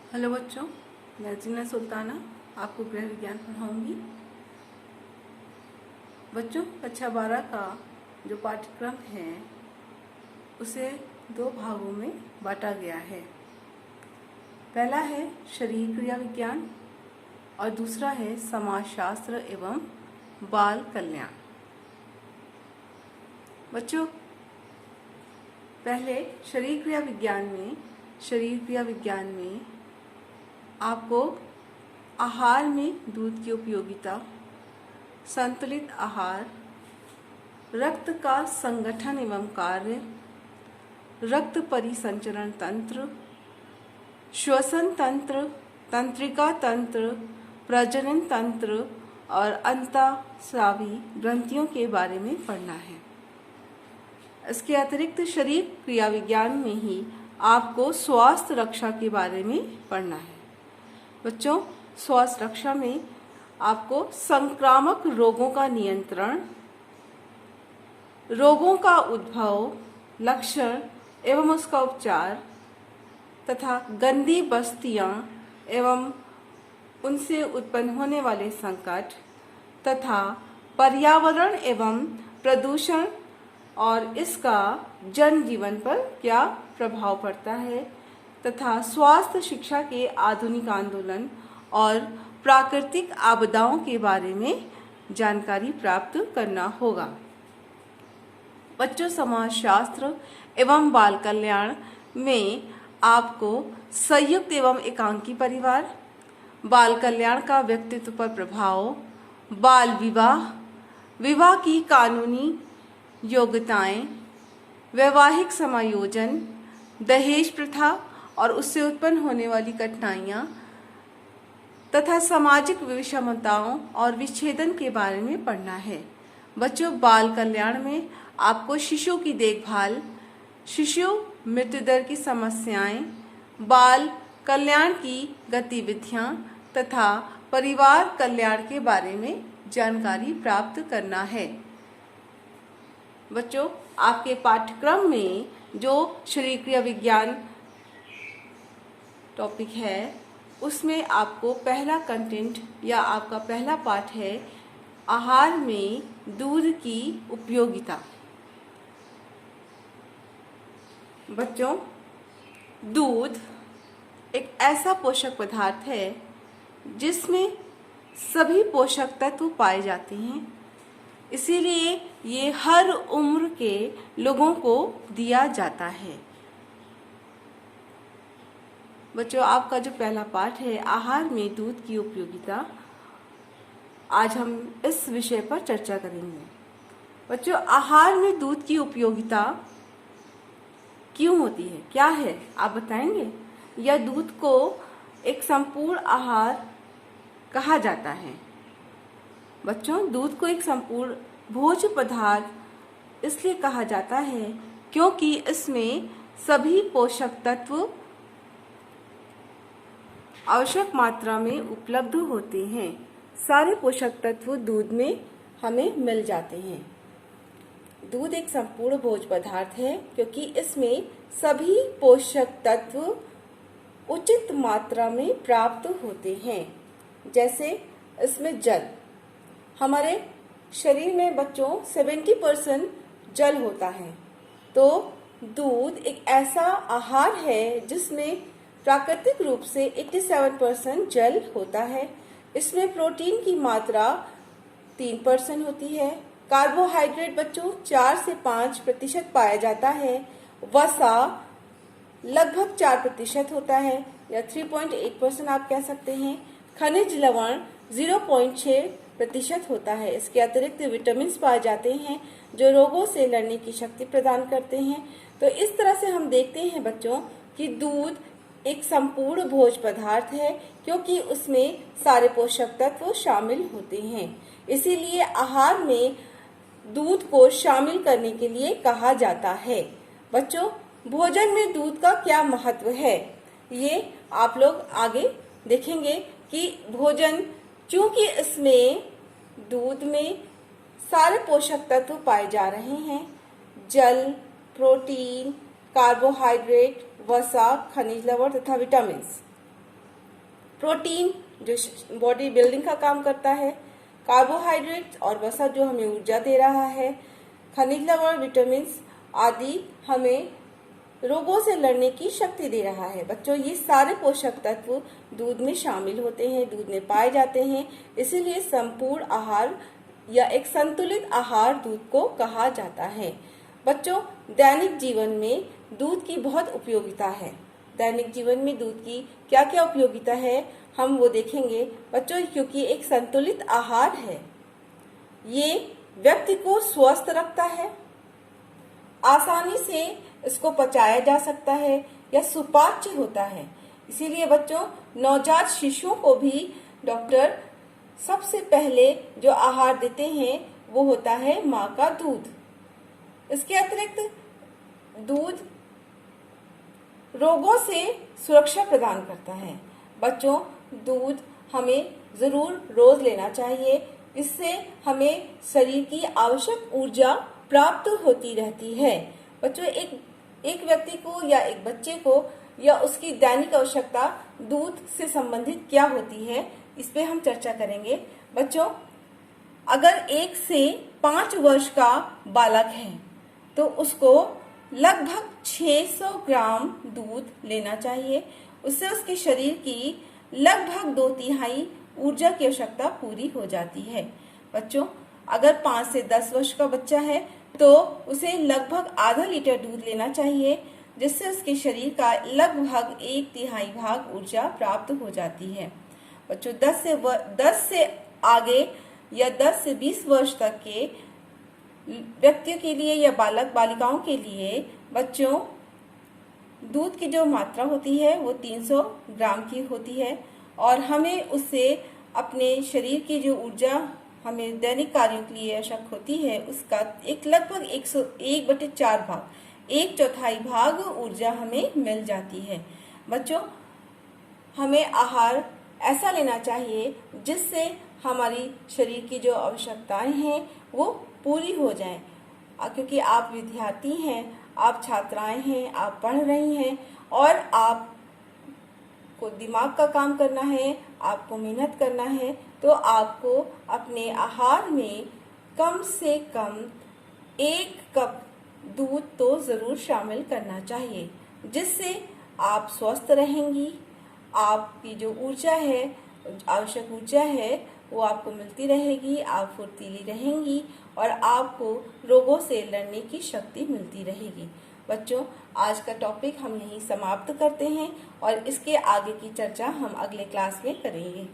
Hello बच्चों, मैं जीना सुल्ताना आपको गृह विज्ञान पढ़ाऊंगी। बच्चों, कक्षा 12 का जो पाठ्यक्रम है उसे दो भागों में बांटा गया है। पहला है शरीर क्रिया विज्ञान और दूसरा है समाजशास्त्र एवं बाल कल्याण। बच्चों, पहले शरीर क्रिया विज्ञान में आपको आहार में दूध की उपयोगिता, संतुलित आहार, रक्त का संगठन एवं कार्य, रक्त परिसंचरण तंत्र, श्वसन तंत्र, तंत्रिका तंत्र, प्रजनन तंत्र और अंतःस्रावी ग्रंथियों के बारे में पढ़ना है। इसके अतिरिक्त शरीर क्रिया विज्ञान में ही आपको स्वास्थ्य रक्षा के बारे में पढ़ना है। बच्चों, स्वास्थ्य रक्षा में आपको संक्रामक रोगों का नियंत्रण, रोगों का उद्भव, लक्षण एवं उसका उपचार तथा गंदी बस्तियां एवं उनसे उत्पन्न होने वाले संकट तथा पर्यावरण एवं प्रदूषण और इसका जनजीवन पर क्या प्रभाव पड़ता है तथा स्वास्थ्य शिक्षा के आधुनिक आंदोलन और प्राकृतिक आपदाओं के बारे में जानकारी प्राप्त करना होगा। बच्चों, समाजशास्त्र एवं बाल कल्याण में आपको संयुक्त एवं एकांकी परिवार, बाल कल्याण का व्यक्तित्व पर प्रभाव, बाल विवाह, विवाह की कानूनी योग्यताएं, वैवाहिक समायोजन, दहेज प्रथा और उससे उत्पन्न होने वाली कठिनाइयां तथा सामाजिक विषमताओं और विच्छेदन के बारे में पढ़ना है। बच्चों, बाल कल्याण में आपको शिशु की देखभाल, शिशु मृत्यु दर की समस्याएं, बाल कल्याण की गतिविधियां तथा परिवार कल्याण के बारे में जानकारी प्राप्त करना है। बच्चों, आपके पाठ्यक्रम में जो शरीर क्रिया विज्ञान टॉपिक है उसमें आपको पहला कंटेंट या आपका पहला पाठ है आहार में दूध की उपयोगिता। बच्चों, दूध एक ऐसा पोषक पदार्थ है जिसमें सभी पोषक तत्व पाए जाते हैं, इसीलिए ये हर उम्र के लोगों को दिया जाता है। बच्चों, आपका जो पहला पाठ है आहार में दूध की उपयोगिता, आज हम इस विषय पर चर्चा करेंगे। बच्चों, आहार में दूध की उपयोगिता क्यों होती है, क्या है, आप बताएंगे? या दूध को एक संपूर्ण आहार कहा जाता है? बच्चों, दूध को एक संपूर्ण भोज्य पदार्थ इसलिए कहा जाता है क्योंकि इसमें सभी पोषक तत्व आवश्यक मात्रा में उपलब्ध होते हैं। सारे पोषक तत्व दूध में हमें मिल जाते हैं। दूध एक संपूर्ण भोज्य पदार्थ है क्योंकि इसमें सभी पोषक तत्व उचित मात्रा में प्राप्त होते हैं। जैसे इसमें जल, हमारे शरीर में बच्चों 70% जल होता है, तो दूध एक ऐसा आहार है जिसमें प्राकृतिक रूप से 87% जल होता है। इसमें प्रोटीन की मात्रा 3% होती है। कार्बोहाइड्रेट बच्चों 4 से 5% पाया जाता है। वसा लगभग 4% होता है या 3.8% आप कह सकते हैं। खनिज लवण 0.6% होता है। इसके अतिरिक्त विटामिन पाए जाते हैं जो रोगों से लड़ने की शक्ति प्रदान करते हैं। तो इस तरह से हम देखते हैं बच्चों कि दूध एक संपूर्ण भोज्य पदार्थ है क्योंकि उसमें सारे पोषक तत्व शामिल होते हैं। इसीलिए आहार में दूध को शामिल करने के लिए कहा जाता है। बच्चों, भोजन में दूध का क्या महत्व है, ये आप लोग आगे देखेंगे कि भोजन, चूंकि इसमें दूध में सारे पोषक तत्व पाए जा रहे हैं, जल, प्रोटीन, कार्बोहाइड्रेट, वसा, खनिज लवण तथा विटामिन, प्रोटीन जो बॉडी बिल्डिंग का काम करता है, कार्बोहाइड्रेट और वसा जो हमें ऊर्जा दे रहा है, खनिज लवण, विटामिन आदि हमें रोगों से लड़ने की शक्ति दे रहा है। बच्चों, ये सारे पोषक तत्व दूध में शामिल होते हैं, दूध में पाए जाते हैं। इसीलिए संपूर्ण आहार या एक संतुलित आहार दूध को कहा जाता है। बच्चों, दैनिक जीवन में दूध की बहुत उपयोगिता है। दैनिक जीवन में दूध की क्या क्या उपयोगिता है हम वो देखेंगे। बच्चों, क्योंकि एक संतुलित आहार है, ये व्यक्ति को स्वस्थ रखता है, आसानी से इसको पचाया जा सकता है या सुपाच्य होता है। इसीलिए बच्चों, नवजात शिशुओं को भी डॉक्टर सबसे पहले जो आहार देते हैं वो होता है माँ का दूध। इसके अतिरिक्त दूध रोगों से सुरक्षा प्रदान करता है। बच्चों, दूध हमें जरूर रोज लेना चाहिए। इससे हमें शरीर की आवश्यक ऊर्जा प्राप्त होती रहती है। बच्चों, एक व्यक्ति को या एक बच्चे को या उसकी दैनिक आवश्यकता दूध से संबंधित क्या होती है, इस पे हम चर्चा करेंगे। बच्चों, अगर 1 से 5 वर्ष का बालक है तो उसको लगभग 600 ग्राम दूध लेना चाहिए। उससे उसके शरीर की लगभग 2/3 ऊर्जा की आवश्यकता पूरी हो जाती है। बच्चों, अगर 5 से 10 वर्ष का बच्चा है तो उसे लगभग आधा लीटर दूध लेना चाहिए, जिससे उसके शरीर का लगभग 1/3 भाग ऊर्जा प्राप्त हो जाती है। बच्चों, 10 से आगे या 10 से 20 वर्ष तक के व्यक्तियों के लिए या बालक बालिकाओं के लिए बच्चों दूध की जो मात्रा होती है वो 300 ग्राम की होती है और हमें उससे अपने शरीर की जो ऊर्जा हमें दैनिक कार्यों के लिए आवश्यक होती है उसका लगभग 1/4 भाग, 1/4 भाग ऊर्जा हमें मिल जाती है। बच्चों, हमें आहार ऐसा लेना चाहिए जिससे हमारी शरीर की जो आवश्यकताएं हैं वो पूरी हो जाएं। क्योंकि आप विद्यार्थी हैं, आप छात्राएं हैं, आप पढ़ रही हैं और आपको दिमाग का काम करना है, आपको मेहनत करना है, तो आपको अपने आहार में कम से कम 1 कप दूध तो ज़रूर शामिल करना चाहिए, जिससे आप स्वस्थ रहेंगी। आपकी जो ऊर्जा है, आवश्यक ऊर्जा है, वो आपको मिलती रहेगी, आप फुर्तीली रहेंगी और आपको रोगों से लड़ने की शक्ति मिलती रहेगी। बच्चों, आज का टॉपिक हम यहीं समाप्त करते हैं और इसके आगे की चर्चा हम अगले क्लास में करेंगे।